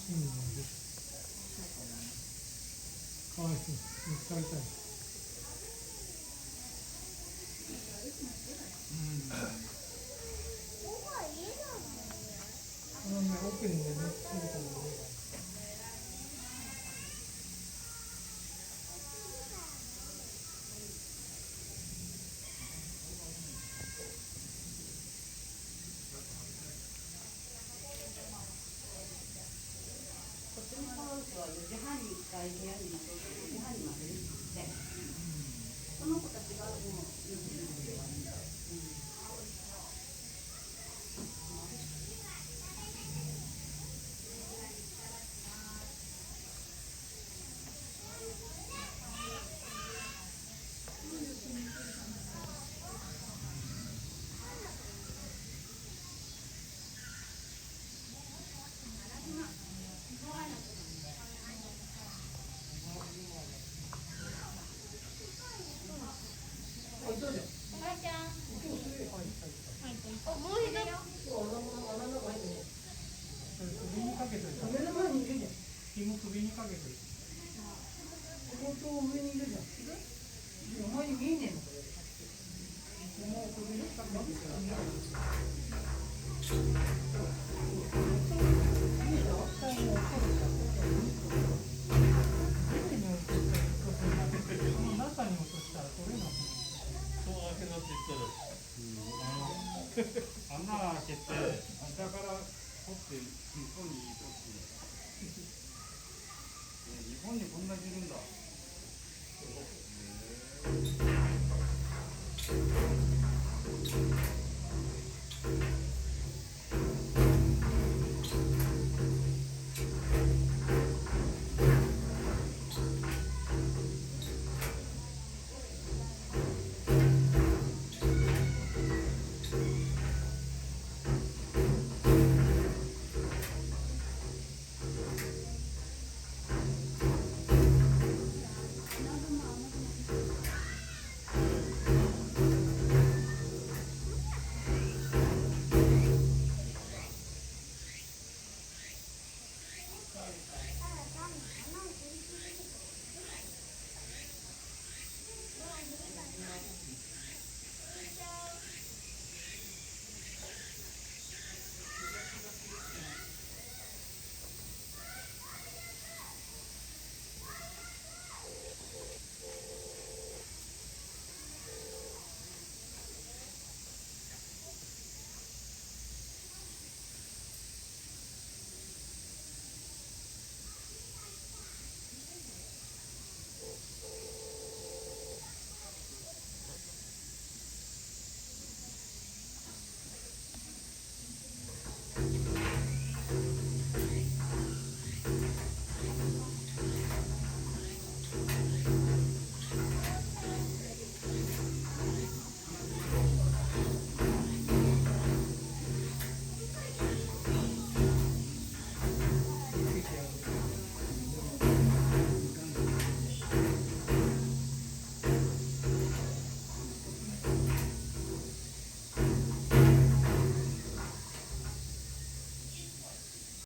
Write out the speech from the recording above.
いいので、かわいそう、使いたい。このね、奥にね、めっちゃ見たのね。こっちのハウスは4時半に1回部屋に戻って4時半にまでって、その子たちがもう4時に終わるんだ。首にかけてる。目の前にいるじゃん。紐首にかけてる。ここと上にいるじゃん。お前に見えねえのこれ。紐を首にかけてる。中にもそしたら取れない。そう開けなって言ったら、穴開けて、下から取って日本に取って。日本にこんなにいるんだ。はい。